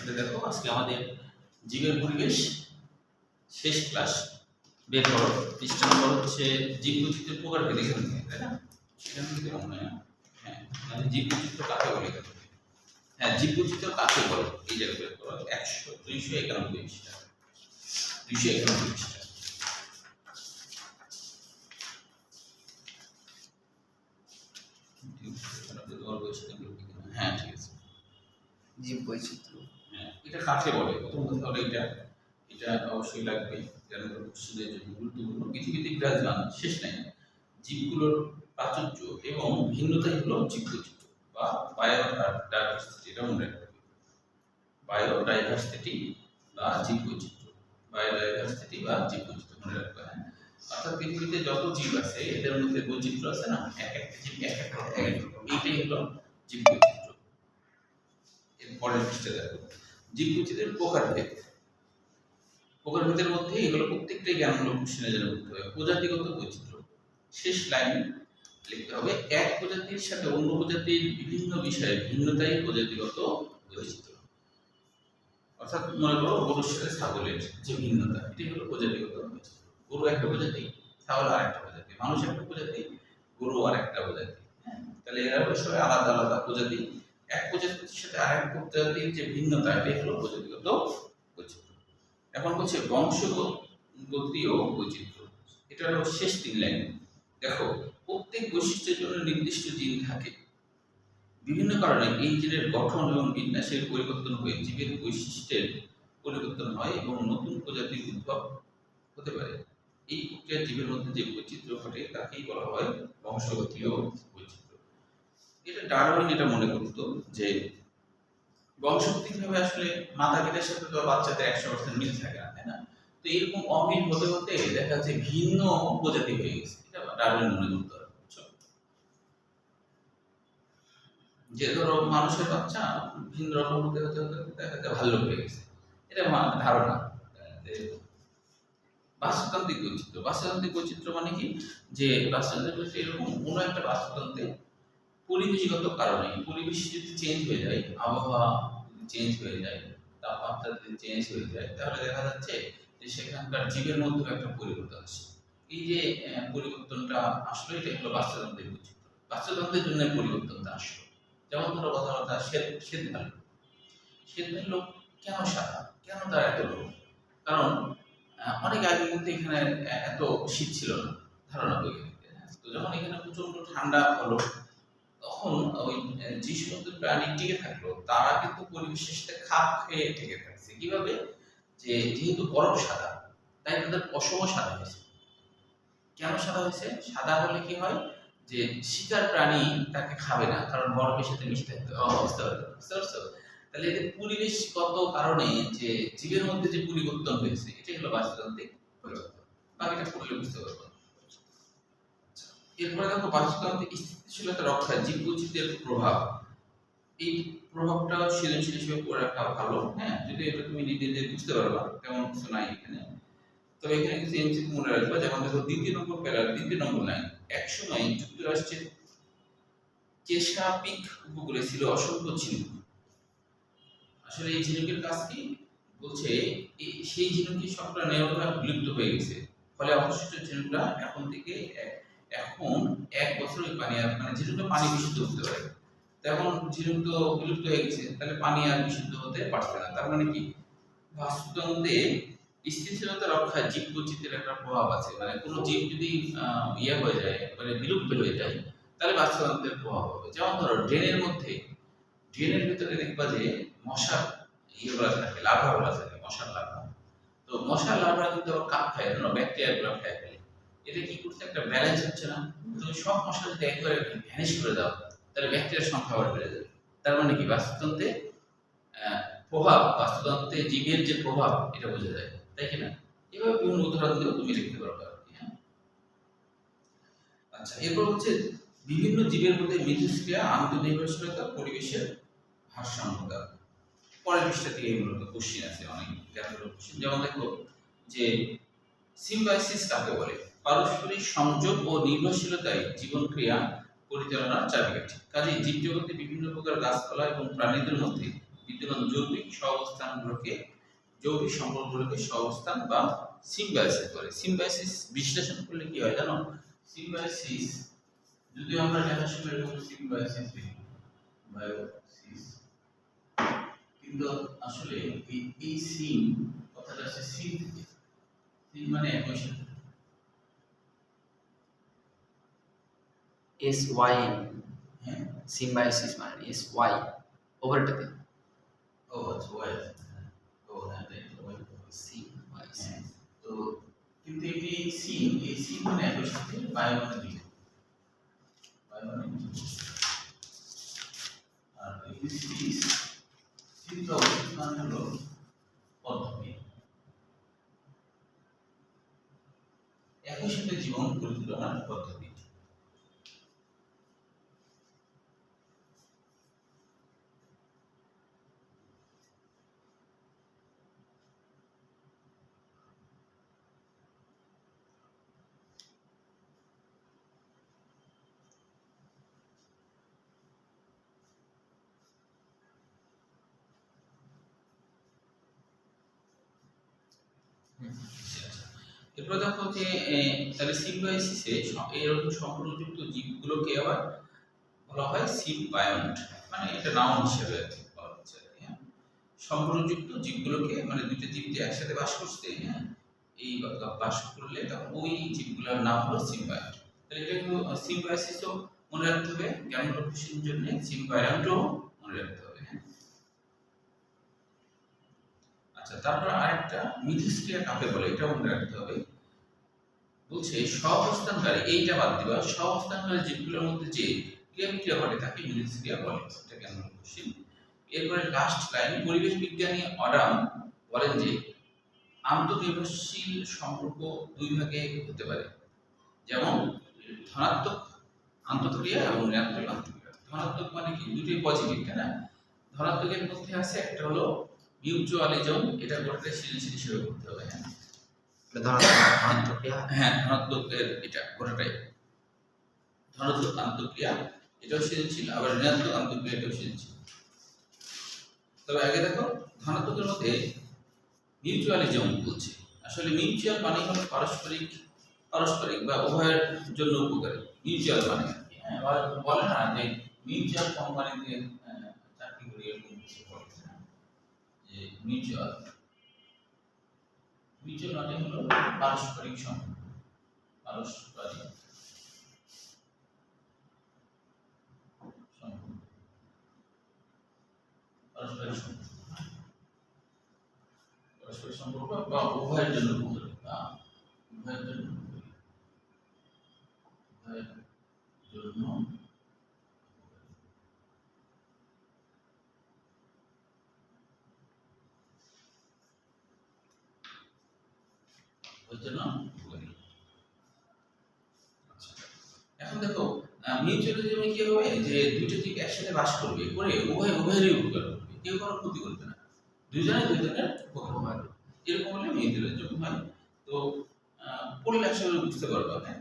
সাথে দেখো আজকে আমাদের জীবের পরিবেশ শেষ ক্লাস বের করো। পৃষ্ঠা নম্বর হচ্ছে জীব বৈচিত্র্যের প্রকারকে দেখে নিতে, তাই না? সেখান থেকে মনে হয় হ্যাঁ, মানে জীব বৈচিত্র্য কাকে বলে? হ্যাঁ, জীব বৈচিত্র্য কাকে বলে এই জায়গায় বের করো। 291 পৃষ্ঠা, 291 পৃষ্ঠা। হ্যাঁ, ঠিক আছে। জীব বৈচিত্র্য, হ্যাঁ, এটা কাকে বলে? প্রথম কথা হলো এটা অবশ্যই লাগবে, কারণ কোশ্চেনের জন্য গুরুত্বপূর্ণ। পৃথিবীতে বিরাজমান শেষ নাই জীবগুলোর প্রাচুর্য এবং ভিন্নতাই হলো জীব বৈচিত্র্য বা বায়োডাইভার্সিটি। এটা মনে রাখতে হবে, বায়োডাইভার্সিটি বা জীব বৈচিত্র্য, বায়োডাইভার্সিটি বা জীব বৈচিত্র্য মনে রাখতে হয়। অর্থাৎ পৃথিবীতে যত জীব আছে এদের মধ্যে বৈচিত্র্য আছে না, এক একটা জীব এক এক রকম, এইটাই হলো জীব বৈচিত্র্য। এর পরের পৃষ্ঠা দেখো, জীব বৈচিত্র্যের প্রকারভেদের মধ্যে এগুলো প্রত্যেকটাই জ্ঞানমূলক কোশ্চেনে যেন করতে হবে। প্রজাতিগত বৈচিত্র্য, শেষ লাইন লিখতে হবে, এক প্রজাতির সাথে অন্য প্রজাতির বিভিন্ন বিষয়ে ভিন্নতাই প্রজাতিগত বৈচিত্র্য। অর্থাৎ মনে করো গরুর সাথে ছাগলের যে ভিন্নতা, এটি হলো প্রজাতিগত বৈচিত্র্য। গরু একটা প্রজাতি, ছাগল আর একটা প্রজাতি, মানুষ একটা প্রজাতি, গরু আর একটা প্রজাতি। হ্যাঁ, তাহলে এরা অবশ্যই আলাদা আলাদা প্রজাতি। এক প্রজাতির সাথে আরেক প্রজাতির যে ভিন্নতা, এটাই হলো প্রজাতিগত বৈচিত্র্য। এখন হচ্ছে বংশগতীয় বৈচিত্র্য, এটা হলো শেষ 3 লাইন। দেখো, প্রত্যেক বৈশিষ্ট্যের জন্য নির্দিষ্ট জিন থাকে। বিভিন্ন কারণে এই জিনের গঠন এবং বিন্যাসের পরিবর্তন হয়ে জীবের বৈশিষ্ট্যের পরিবর্তন হয় এবং নতুন প্রজাতির উদ্ভব হতে পারে। এই প্রক্রিয়ায় জীবের মধ্যে যে বৈচিত্র্য ঘটে তাকেই বলা হয় বংশগতীয় বৈচিত্র্য। এটা ডারউইন এটা মনে করত যে বংশগতিকভাবে আসলে মাতা পিতার সাথে তো বাচ্চাদের 100% মিল থাকে না, তাই না? তো এরকম অমিল হতে হতে দেখা যাচ্ছে ভিন্ন প্রজাতি হয়ে গেছে। এটা ডারউইন মনে করতে হবে। যে ধরো মানুষের বাচ্চা ভিন্ন রকম হতে হতে হতে দেখা যায় ভাল্লুক হয়ে গেছে। এটা ধারণা যে বাস্তুতান্ত্রিক বৈচিত্র্য। বাস্তুতান্ত্রিক বৈচিত্র্য মানে কি? যে বাস্তুতান্ত্রিক বৈচিত্র্য এরকম কোনো একটা বাস্তুতন্ত্রে পরিবেশগত কারণে পরিবেশ যদি চেঞ্জ হয়ে যায়, আবহাওয়া চেঞ্জ হয়ে যায়, তাপমাত্রা যদি চেঞ্জ হয়ে যায়, তাহলে দেখা যাচ্ছে যে সেখানকার জীবের মধ্যে একটা পরিবর্তন আসে। এই যে পরিবর্তনটা আসলে এটা হলো বাস্তুতান্ত্রিক বৈচিত্র্য। বাস্তুতন্ত্রের জন্য পরিবর্তনটা আসলো। যেমন ধরো কথা শ্বেত ভাল্লুক কেন সাদা, কেন তার এত লোক? কারণ অনেক আগে কিন্তু এখানে এত শীত ছিল না ধারণা বৈজ্ঞানিকদের। তো যখন এখানে প্রচন্ড ঠান্ডা হলো, তখন ওই যে সমস্ত প্রাণী টিকে থাকলো তারা কিন্তু পরিবেশের সাথে খাপ খেয়ে টিকে থাকছে। কিভাবে? যে যেহেতু বরফ সাদা, তাই তাদের পশমও সাদা হয়েছে। কেন সাদা হয়েছে? সাদা হলে কি হয় যে শিকার প্রাণী তাকে খাবে না, কারণ বরফের সাথে মিশে থাকতে বুঝতে পারছো? তাহলে এদের পরিবেশগত কারণে যে জীবের মধ্যে যে পরিবর্তন হয়েছে, এটাই হলো বাস্তুতান্ত্রিক পরিবর্তন। বাকিটা পড়লে বুঝতে পারবো। এরপরে দেখো, বাস্তুতান্ত্রিক স্থিতিশীলতা রক্ষায় জীব বৈচিত্র্যের প্রভাব। এই প্রভাবটা সৃজনশীল হিসেবে পড়ে রাখা ভালো। হ্যাঁ, যদি এটা তুমি নিজে বুঝতে পারবা, তেমন কিছু নাই এখানে। তবে এখানে কিছু এমসিকিউ মনে রাখবা। যেমন দেখো, 2 নম্বর প্যারার 2 নম্বর লাইন, একসময় যুক্তরাষ্ট্রের চেসাপিক উপকূলে ছিল অসংখ্য ঝিনুক। আসলে এই ঝিনুকের কাজ কি? বলছে সেই ঝিনুকই সবটা নেওয়া বিলুপ্ত হয়ে গেছে। ফলে অবশিষ্ট ঝিনুকরা এখন 1 বছর ওই পানি আর মানে ঝিনুকটা পানি বিশুদ্ধ হতে পারে। তখন ঝিনুক তো বিলুপ্ত হয়ে গেছে, তাহলে পানি আর বিশুদ্ধ হতে পারছে না। তার মানে কি? বাস্তুতন্ত্রে স্থিতিশীলতা রক্ষায় জীব বৈচিত্র্যের একটা প্রভাব আছে। মানে কোনো জীব যদি হয়ে যায়, মানে বিলুপ্ত হয়ে যায়, তাহলে বাস্তুতন্ত্রের প্রভাব হবে। যেমন ধরো ড্রেনের ভিতরে দেখবা যে মশার ইয়েগুলো থাকে, লার্ভাগুলো থাকে, মশার লার্ভা। তো মশার লার্ভা কিন্তু আবার কাপ খায় না, ব্যাকটেরিয়াগুলো খায় ফেলে। এটা কি করছে? একটা ব্যালেন্স হচ্ছে না। তুমি সব মশা যদি একবারে ভ্যানিশ করে দাও, তাহলে ব্যাকটেরিয়ার সংখ্যা আবার বেড়ে যাবে। তার মানে কি? বাস্তুতন্ত্রে প্রভাব, বাস্তুতন্ত্রে জীবের যে প্রভাব, এটা বোঝা যায়, তাই কি না? এভাবে বিভিন্ন উদাহরণ দিয়েও তুমি লিখতে পারবে। আচ্ছা, এরপর হচ্ছে বিভিন্ন জীবের মধ্যে মিথস্ক্রিয়া, আন্তঃনির্ভরশীলতা, পরিবেশের ভারসাম্যতা। পরের পৃষ্ঠা থেকে মূলত কোশ্চিন আছে, অনেক কোশ্চিন। যেমন দেখো যে সিম্বায়োসিস কাকে বলে? পারস্পরিক সংযোগ ও নির্ভরশীলতায় জীবন ক্রিয়া পরিচালনার চাবিকাঠি। কাজেই জীবজগতে বিভিন্ন প্রকার গাছপালা এবং প্রাণীদের মধ্যে বিদ্যমান জৈবিক সহাবস্থানগুলোকে জৈবিক সম্পর্কগুলোকে সহাবস্থান বা সিম্বায়োসিস বলে। সিম্বায়োসিস বিশ্লেষণ করলে কি হয় জানো? সিম্বায়োসিস যদি আমরা লেখার সময় এরকম সিম্বায়োসিস লিখি, বায়োসিস, কিন্তু আসলে এই সিম কথাটা আছে সিম থেকে। সিম মানে একই সাথে, SYN হ্যাঁ। সিম্বায়োসিস মানে SY ওভারটাতে ও আচ্ছা, ওয়াই আছে, হ্যাঁ। ও হ্যাঁ, তাই তো, ওয়াই। সিম্বায়োসিস। হ্যাঁ, তো কিন্তু এই সিম মানে একই সাথে, বায়ো মানে দিকে, বায়ো মানে নিচে। আর এই সিস সিস অবস্থান হলো পদ্ধতি। একই সাথে জীবন পরিচালনার পদ্ধতি। এরপর দেখো যে তাহলে সিম্বায়োসিসে এরকম সম্পর্কযুক্ত জীবগুলোকে আবার বলা হয় সিম্বায়ন্ট, মানে এটা নাউন হিসেবে আর কি বলা হচ্ছে আর কি, হ্যাঁ। সম্পর্কযুক্ত জীবগুলোকে মানে দুটো জীব যে একসাথে বাস করছে, হ্যাঁ, এই বাস করলে তখন ওই জীবগুলোর নাম হলো সিম্বায়ন্ট। তাহলে এটা কিন্তু সিম্বায়োসিসও মনে রাখতে হবে, জ্ঞান প্রকাশের জন্য সিম্বায়ন্টও মনে রাখতে হবে, হ্যাঁ। আচ্ছা, তারপর আরেকটা মিথস্ক্রিয়া কাকে বলে এটা মনে রাখতে হবে। বলছে সহাবস্থানকারী, এইটা বাদ দিবা, সহাবস্থানকারী জীবগুলোর মধ্যে যে ক্রিয়া ঘটে তাকে মিথস্ক্রিয়া বলে, এটা কেন কোশ্চেন। এরপরে লাস্ট লাইন, পরিবেশ বিজ্ঞানী অডাম বলেন যে আন্তঃনির্ভরশীল সম্পর্ক দুই ভাগে হতে পারে, যেমন ধনাত্মক আন্তঃক্রিয়া এবং ঋণাত্মক আন্তঃক্রিয়া। ধনাত্মক মানে কি, দুটোই পজিটিভ, তাই না? ধনাত্মকের মধ্যে আছে একটা হলো মিউচুয়ালিজম, এটা গোটাটা সৃজনশীল হিসেবে করতে হবে, হ্যাঁ। আন্তঃক্রিয়া, হ্যাঁ, ধনাত্মকের এটা গোটাটাই ধনাত্মক আন্তঃক্রিয়া, এটাও সৃজনশীল, আবার ঋণাত্মক আন্তঃক্রিয়া এটাও সৃজনশীল। তবে আগে দেখো, ধনাত্মকের মধ্যে মিউচুয়ালিজম বলছে। আসলে মিউচুয়াল মানে হলো পারস্পরিক, পারস্পরিক বা উভয়ের জন্য উপকারী। মিউচুয়াল মানে আর কি, হ্যাঁ, বলে না যে মিউচুয়াল কোম্পানিতে চাকরি করি, এরকম কিছু বলে না, যে মিউচুয়াল, মিউচুয়াল মানে হলো পারস্পরিক সম্পর্ক, পারস্পরিক সম্পর্ক, পারস্পরিক সম্পর্ক, পারস্পরিক সম্পর্ক বা উভয়ের জন্য উপকারী, বা উভয়ের জন্য উপকারী, উভয়ের জন্য উভয়ের জন্য উপকারী। আচ্ছা, এখন দেখো মিউচুয়ালিজমে কি হবে, যে দুটো জীব একসাথে বাস করবে, করে উভয়েরই উপকার করবে, কেউ কারো ক্ষতি করবে না, দুজনের উপকার হবে, এরকম হলে মিউচুয়ালিজম হয়। তো পড়লে আসলে বুঝতে পারবা, হ্যাঁ,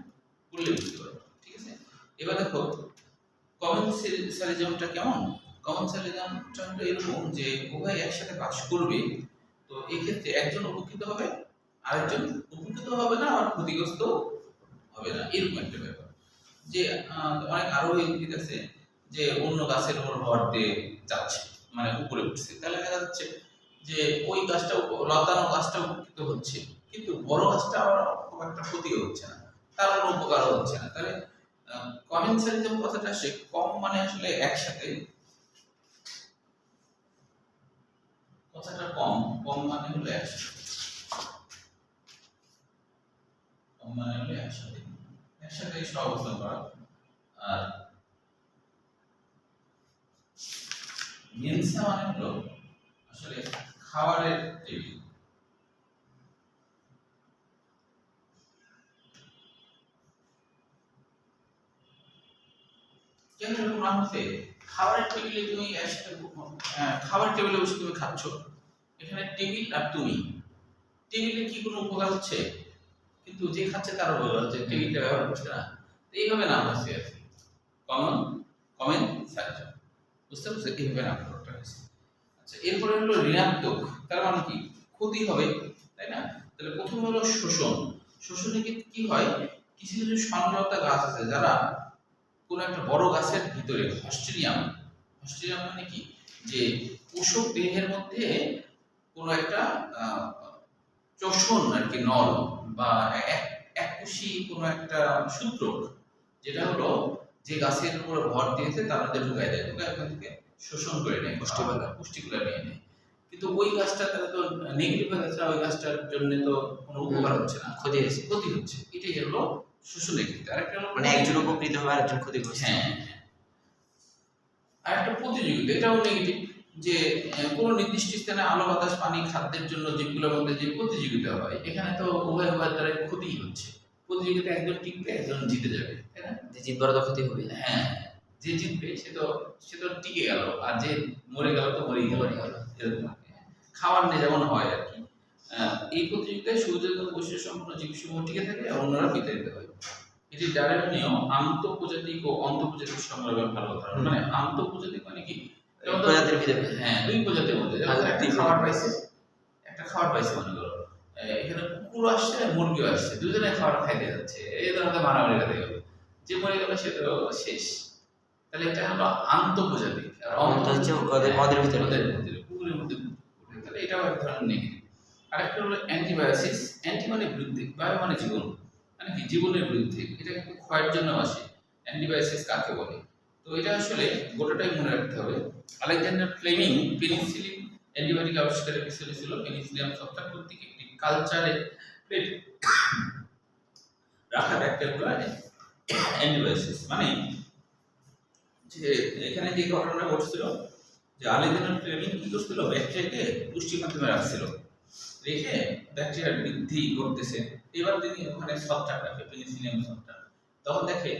পড়লে বুঝতে পারবা, ঠিক আছে। এবার দেখো কমেন্সালিজমটা কেমন। কমেন্সালিজমটা হলো এরকম যে উভয় একসাথে বাস করবে, তো এই ক্ষেত্রে একজন উপকৃত হবে, আরেকজন উপকৃত হবে না, আর ক্ষতিগ্রস্ত হবে না, এরকম একটা ব্যাপার। যে অনেক আরোহী উদ্ভিদ আছে যে অন্য গাছের উপর ভর দিয়ে যাচ্ছে, মানে উপরে উঠছে, তাহলে দেখা যাচ্ছে যে ওই গাছটা লতানো গাছটা উপকৃত হচ্ছে, কিন্তু বড় গাছটা আবার খুব একটা ক্ষতিও হচ্ছে না, তার কোনো উপকারও হচ্ছে না। তাহলে কমেন্সালিজম কথাটা আসে কম মানে আসলে একসাথে, কথাটা কম, কম মানে হলো একসাথে, কম মানে হলো একসাথে, একসাথে সহাবস্থান করা। আর মেনসা মানে হলো আসলে খাবারের টেবিল। কেন এরকম নাম হচ্ছে? খাবারের টেবিলে তুমি একসাথে খাবার টেবিলে বসে তুমি খাচ্ছ, এখানে টেবিল আর তুমি, টেবিলে কি কোনো উপকার হচ্ছে? কিন্তু যে খাচ্ছে তার উপকার হচ্ছে, টেবিলটা ব্যবহার করছে না। এইভাবে নাম হচ্ছে আর কি, কমন, কমেন্সালিজম, বুঝতে পারছো? এইভাবে নাম করা হয়েছে। আচ্ছা, আচ্ছা, এরপরে হলো ঋণাত্মক, তার মানে কি ক্ষতি হবে, তাই না? তাহলে প্রথম হলো শোষণ। শোষণে কি হয়, কিছু কিছু সনলতা গাছ আছে যারা কোনো একটা বড় গাছের ভিতরে হস্টেরিয়াম, হস্টেরিয়াম মানে কি, যে পোষক দেহের মধ্যে কোনো একটা আহ, চোষণ আর কি, নল বা এককোষী কোনো একটা সূত্র, যেটা হলো যে গাছের উপর ভর দিয়েছে তার মধ্যে ঢুকাই দেয়, ঢুকায় ওখান থেকে শোষণ করে নেয়, পুষ্টিগুলো নিয়ে নেয়। কিন্তু ওই গাছটা তাহলে তো নেগেটিভ হয়ে যাচ্ছে, ওই গাছটার জন্য তো কোনো উপকার হচ্ছে না, ক্ষতি হয়েছে। ক্ষতি হচ্ছে। এটাই হলো শোষণের ক্ষেত্রে। আরেকটা হলো মানে একজন উপকৃত হবে আরেকজন ক্ষতিগ্রস্ত। হ্যাঁ, আর একটা প্রতিযোগিতা, এটাও নেগেটিভ, যে কোনো নির্দিষ্ট স্থানে আলো বাতাস পানি খাদ্যের জন্য জীবগুলোর মধ্যে যে প্রতিযোগিতা হয়, এখানে তো উভয় উভয়ের দ্বারা ক্ষতিই হচ্ছে। প্রতিযোগিতা একজন টিকবে একজন জিতে যাবে, তাই না? যে জিতবার তো ক্ষতি হবে। হ্যাঁ, যে জিতবে সে তো টিকে গেল, আর যে মরে গেল তো মরেই গেল। এরকম আর কি। খাওয়ার নিয়ে যেমন হয় আর কি, এই প্রতিযোগিতায় সুযোগ বৈশিষ্ট্য সম্পন্ন জীবসমূহ টিকে থাকে আর অন্যরা বিতাড়িত হয়। এটি ডারউইনীয় আন্তঃপ্রজাতিক ও অন্তঃপ্রজাতিক সংগ্রামের ভালো উদাহরণ। মানে আন্তঃপ্রজাতিক মানে কি, যেমন প্রজাতির ভিতরে। হ্যাঁ, দুই প্রজাতির মধ্যে যেমন একটা খাবার পাইছে মনে করো, এখানে কুকুর আসছে মুরগিও আসছে, দুজনে খাবার খাইতে যাচ্ছে, এই ধরনের মারামারি লেগে গেল, যে মরে গেল সে তো শেষ। তাহলে এটা হলো আন্তঃপ্রজাতিক, আর অন্ত হচ্ছে ওদের ভিতরে। কুকুরের মধ্যে। তাহলে এটাও এক ধরনের নেগেটিভ। আরেকটা হলো অ্যান্টিবায়োসিস। অ্যান্টি মানে বিরুদ্ধে, বায়ো মানে জীবন, মানে কি জীবনের বিরুদ্ধে, এটা কিন্তু ক্ষয়ের জন্য আসে। অ্যান্টিবায়োসিস কাকে বলে, তো এটা আসলে গোটাটাই মনে রাখতে হবে। আলেকজান্ডার ফ্লেমিং পেনিসিলিন অ্যান্টিবায়োটিক আবিষ্কারের পিছনে ছিল পেনিসিলিয়াম ছত্রাক কর্তৃক একটি কালচারে প্লেট রাখা ব্যাকটেরিয়াগুলো অ্যান্টিবায়োসিস। মানে যে এখানে যে ঘটনা ঘটছিল, যে আলেকজান্ডার ফ্লেমিং কি করছিল, ব্যাকটেরিয়াকে পুষ্টির মাধ্যমে রাখছিল, রেখে ব্যাকটেরিয়ার বৃদ্ধি ঘটতেছে। এবার তিনি ওখানে ছত্রাক রাখে, পেনিসিলিয়াম ছত্রাক। তখন দেখে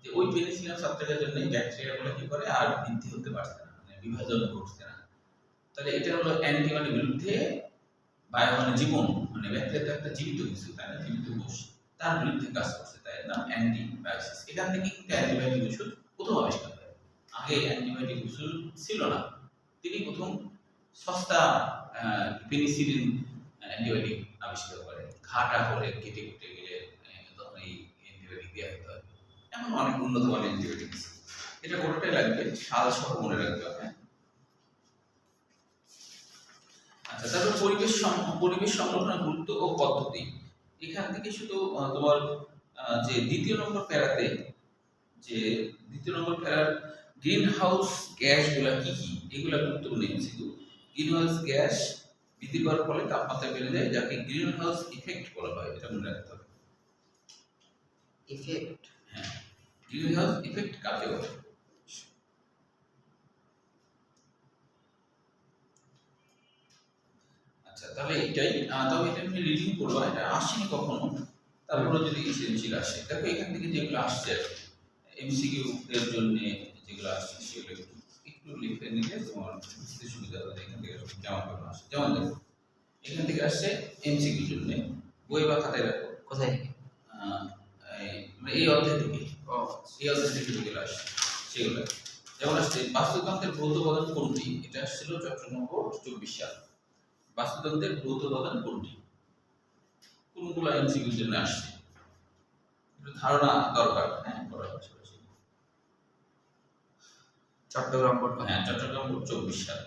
যে ওই পেনিসিলিয়াম ছত্রাকের জন্য ব্যাকটেরিয়াগুলো কি করে, আর বৃদ্ধি হতে পারছে না, মানে বিভাজন ঘটছে না। তাহলে এটা হলো অ্যান্টি মানে বিরুদ্ধে, বায়ো মানে জীবন, মানে ব্যাকটেরিয়া তো একটা জীবিত কিছু, তাই না, জীবিত কোষ, তার বিরুদ্ধে কাজ করছে, তাই এর নাম অ্যান্টিবায়োসিস। এখান থেকে কিন্তু অ্যান্টিবায়োটিক ওষুধ প্রথম আবিষ্কার হয়। আগে অ্যান্টিবায়োটিক ওষুধ ছিল না, তিনি প্রথম সস্তা পেনিসিলিন অ্যান্টিবায়োটিক আবিষ্কার করে। ঘাটা হলে কেটে কেটে গেলে তখন এই অ্যান্টিবায়োটিক দেওয়া হতে হয়। এখন অনেক উন্নত মানের অ্যান্টিবায়োটিক, এটা কোনোটাই লাগবে, সাল সহ মনে রাখতে হবে। আচ্ছা, তারপর পরিবেশ সংরক্ষণের গুরুত্ব ও পদ্ধতি। এখান থেকে শুধু তোমার যে দ্বিতীয় নম্বর প্যারাতে, যে দ্বিতীয় নম্বর প্যারার গ্রিন হাউস গ্যাসগুলা কি কি, এগুলা গুরুত্বপূর্ণ এমসিকিউ। গ্রিন হাউস গ্যাস বৃদ্ধি পাওয়ার ফলে তাপমাত্রা বেড়ে যায়, যাকে গ্রিন হাউস ইফেক্ট বলা হয়, এটা মনে রাখতে হবে। ইফেক্ট, হ্যাঁ, গ্রিন হাউস ইফেক্ট কাকে বলে। আচ্ছা, তাহলে এটাই, তবে এটা তুমি রিডিং করবা, এটা আসেনি কখনো, তারপরে যদি এসেন্সিয়াল আসে। দেখো এখান থেকে যেগুলো আসছে এমসিকিউ এর জন্য, যেগুলো আসছে সেগুলো একটু লিখে নিলে তোমার বুঝতে সুবিধা হবে এখান থেকে কেমন কেমন আসে। যেমন দেখো এখান থেকে আসছে এমসিকিউর জন্য, বই বা খাতায় রাখো। কোথায় থেকে? মানে এই অধ্যায় থেকে, এই অধ্যায় থেকে যেগুলো আসছে সেগুলো। যেমন আসছে বাস্তুতন্ত্রের ভৌত উপাদান কোনটি, এটা আসছিল চট্টগ্রাম বোর্ড 24 সাল। বাস্তুতন্ত্রের ভৌত উপাদান কোনটি, কোনগুলো এমসিকিউর জন্য আসছে, একটু ধারণা দরকার। হ্যাঁ, পড়ার পাশাপাশি। চট্টগ্রাম বোর্ড। হ্যাঁ, চট্টগ্রাম বোর্ড 24 সাল।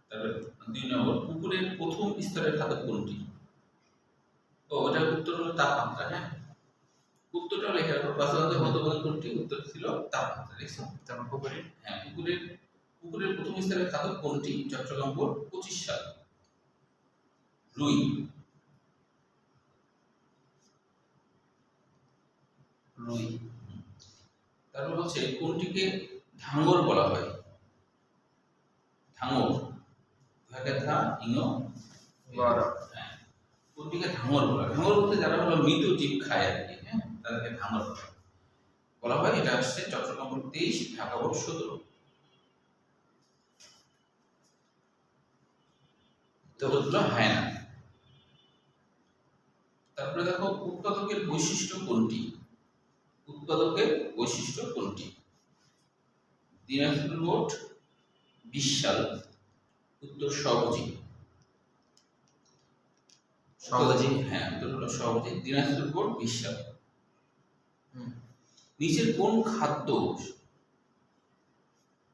তারপরে 2 নম্বর, পুকুরের প্রথম স্তরের খাদক কোনটি? ও, ওটার উত্তর হলো তাপমাত্রা। হ্যাঁ, উত্তরটা লেখা রাখো, বাস্তুতন্ত্রের ভৌত উপাদান কোনটি, উত্তর ছিল তাপমাত্রা। দেখছো, তারপর পুকুরের, হ্যাঁ, পুকুরের প্রথম স্তরের খাদক কোনটি, চট্টগ্রাম বোর্ড 25 সাল। রুই। রুই। তারপর হচ্ছে কোনটিকে ধাঙ্গর বলা হয়, ধাঙ্গর, ধা ইং বড়। হ্যাঁ, কোনটিকে ধাঙ্গর বলা হয়। ধাঙ্গর বলতে যারা হলো মৃত জীব খায় আর কি, হ্যাঁ, তাদেরকে ধাঙ্গর বলা হয়। এটা আসছে চট্টগ্রাম বোর্ড 23, ঢাকা বোর্ড 17। তো ওগুলো হয় না। তারপরে দেখো উৎপাদকের বৈশিষ্ট্য কোনটি, উৎপাদকের বৈশিষ্ট্য কোনটি, দিনাজপুর বোর্ড 20 সাল। উত্তর সহজী। সহজী। হ্যাঁ, উত্তর হলো সহজী। দিনাজপুর বোর্ড 20 সাল। হুম। নিচের কোন খাদ্য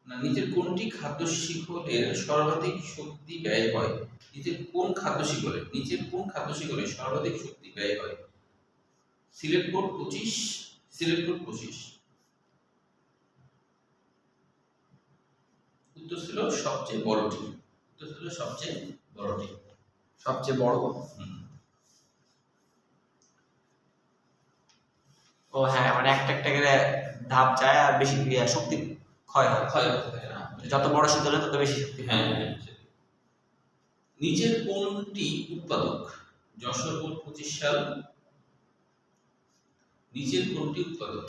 না নিচের কোনটি খাদ্য শিকড়ের সর্বাধিক শক্তি ব্যয় হয়? নিচের কোন খাদ্য শিকড়ে সর্বাধিক শক্তি ব্যয় হয়? Sylhet board 25, Sylhet board 25। উত্তর ছিল সবচেয়ে বড়টি। উত্তর ছিল সবচেয়ে বড়টি। সবচেয়ে বড়। হুম। ও হ্যাঁ, মানে একটা একটা করে ধাপ যায় আর বেশি শক্তি ক্ষয় হয়। ক্ষয় হতে থাকে না? যত বড় শীতল হয় তত বেশি শক্তি হয়। হ্যাঁ, সেটাই। নিচের কোনটি উৎপাদক? যশোর বোর্ড 25 সাল। নিচের কোনটি উৎপাদক?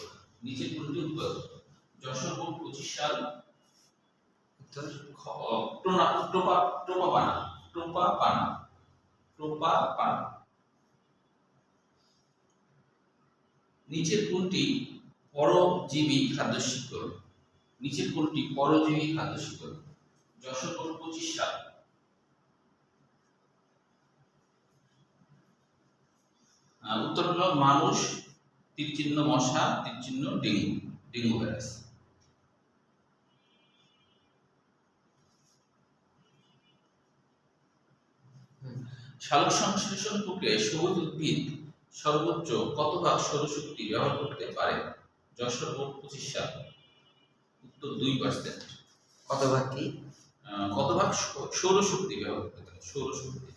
যশোর বোর্ড 25 সাল। উত্তর টোপাপানা। নিচের কোনটি পরজীবী খাদ্য শিকড়? যশোর বোর্ড 25 সাল। উত্তর হলো মানুষ, তীরচিহ্ন মশা, তীরচিহ্ন ডেঙ্গু ভাইরাস। সালোক সংশ্লেষণ প্রক্রিয়ায় সবুজ উদ্ভিদ সর্বোচ্চ কত ভাগ সৌরশক্তি ব্যবহার করতে পারে? যশোর বোর্ড 25 সাল। উত্তর 2%। কত ভাগ কি? কত ভাগ সৌরশক্তি ব্যবহার করতে পারে? সৌরশক্তি।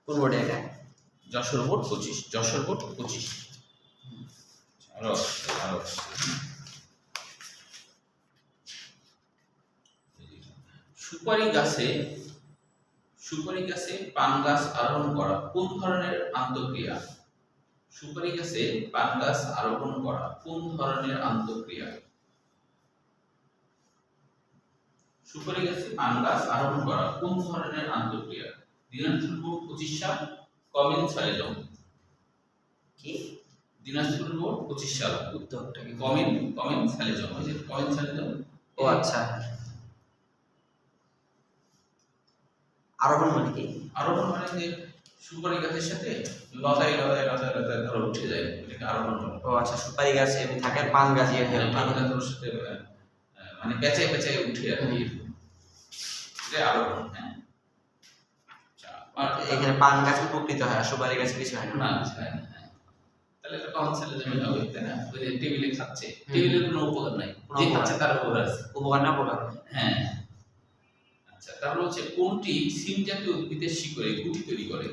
কোন বোর্ডে এটা? যশোর বোর্ড 25। আরো সুপারি গাছে পান গাছ আরোহণ করা কোন ধরনের আন্তঃক্রিয়া? সুপারি গাছে পান গাছ আরোহণ করা কোন ধরনের আন্তঃক্রিয়া? সুপারি গাছে পান গাছ আরোহণ করা কোন ধরনের আন্তঃক্রিয়া? দিনাজপুর বোর্ড 25 সাল। কমেন্সালিজম। কি? দিনাজপুর বোর্ড 25 সাল। উত্তরটা কি? কমেন্সালিজম। ওই যে কমেন্সালিজম। ও আচ্ছা। আরোহণ মানে কি? আরোহণ মানে যে সুপারি গাছের সাথে লতায় ধরো উঠে যায়, এটাকে আরোহণ বলে। ও আচ্ছা, সুপারি গাছ এমনি থাকে আর পান গাছ ইয়ে হয়। পান গাছের সাথে মানে পেঁচায় উঠে আর কি, এটা আরোহণ। হ্যাঁ, আর এখানে পান গাছ উপকৃত হয় আর সুপারি গাছে কিছু হয় না। না, হ্যাঁ। তাহলে এটা কমেন্সালিজমই হবে, তাই না? ওই যে টেবিলে খাচ্ছে, টেবিলের কোনো উপকার নাই, যে খাচ্ছে তার উপকার আছে। উপকার না উপকার? হ্যাঁ। আচ্ছা, তারপর হচ্ছে কোনটি সিম জাতীয় উদ্ভিদের শিকড়ে গুটি তৈরি করে?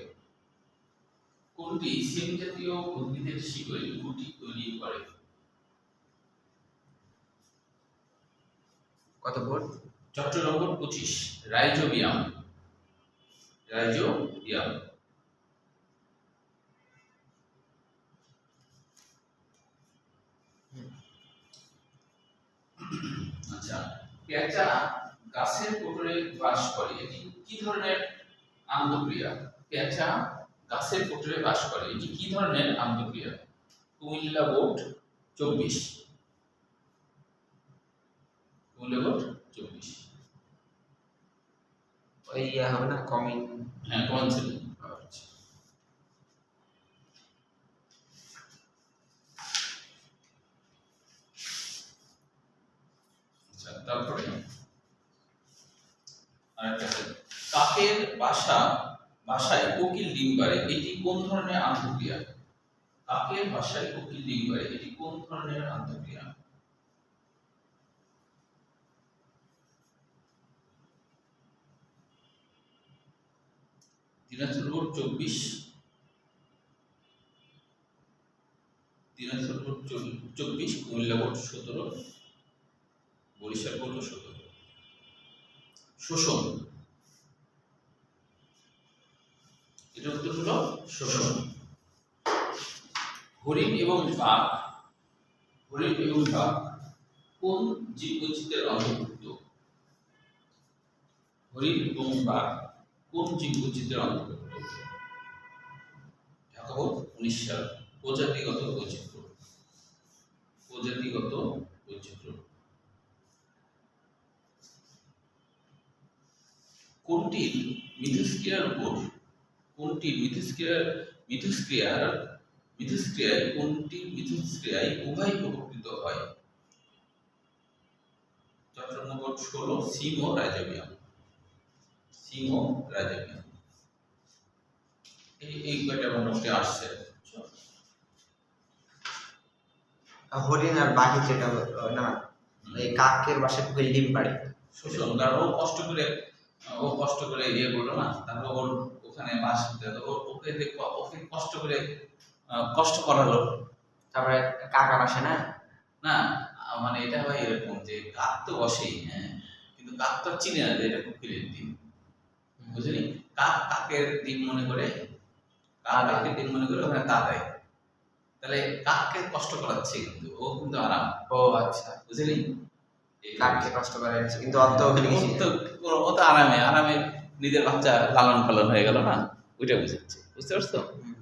কত বোর্ড? চট্টগ্রাম বোর্ড 25। রাইজোবিয়াম। আচ্ছা, পেঁচা গাছের কোটরে বাস করে, এটি কি ধরনের আন্তঃক্রিয়া? কুমিল্লা বোর্ড 24। ওই হবে না কমিং? হ্যাঁ, কমেন্সিল। আচ্ছা, তারপরে আরেকটা আছে, কাকের বাসায় কোকিল ডিম পাড়ে, এটি কোন ধরনের আন্তঃক্রিয়া? Dinajpur board 24। Comilla board 17। Barisal board 17। শোষণ। এটা উত্তর হলো শোষণ। হরিণ এবং বাঘ কোন জীববৈচিত্র্যের অন্তর্ভুক্ত? ঢাকা বোর্ড 19 সাল। প্রজাতিগত বৈচিত্র্য। কোনটির মিথস্ক্রিয়ার উপর কোনটির মিথস্ক্রিয়ায় কোনটির মিথস্ক্রিয়ায় উভয় উপকৃত হয়? চট্টগ্রাম বোর্ড 16 সিং ও রাইজোবিয়াম। এই কয়টা মোটামুটি আসছে। হরিণ আর বাঘ যেটা না, এই কাকের বাসায় কোকিল ডিম পাড়ে। শোষণ, কারণ ও কষ্ট করে ইয়ে করলো না, তারপর ওর ওখানে বাস করতে হতো, ওকে কষ্ট করে কষ্ট করালো। তারপরে কাকা বাসে না, না মানে এটা হয় এরকম যে কাক তো বসেই, হ্যাঁ, কিন্তু কাক তো চিনে না যে এটা কোকিলের ডিম, বুঝলি? কাকের ডিম মনে করে, কাকের ডিম মনে করে ওখানে তা দেয়, তাহলে কাককে কষ্ট করাচ্ছে, কিন্তু ও কিন্তু আরাম। ও আচ্ছা, বুঝলি? কাককে কষ্ট করে কিন্তু অন্ত ওখানে কিছু নেই। ও তো আরামে নিজের বাচ্চা লালন পালন হয়ে গেল না, ওইটা বুঝাচ্ছে, বুঝতে পারছো? হুম।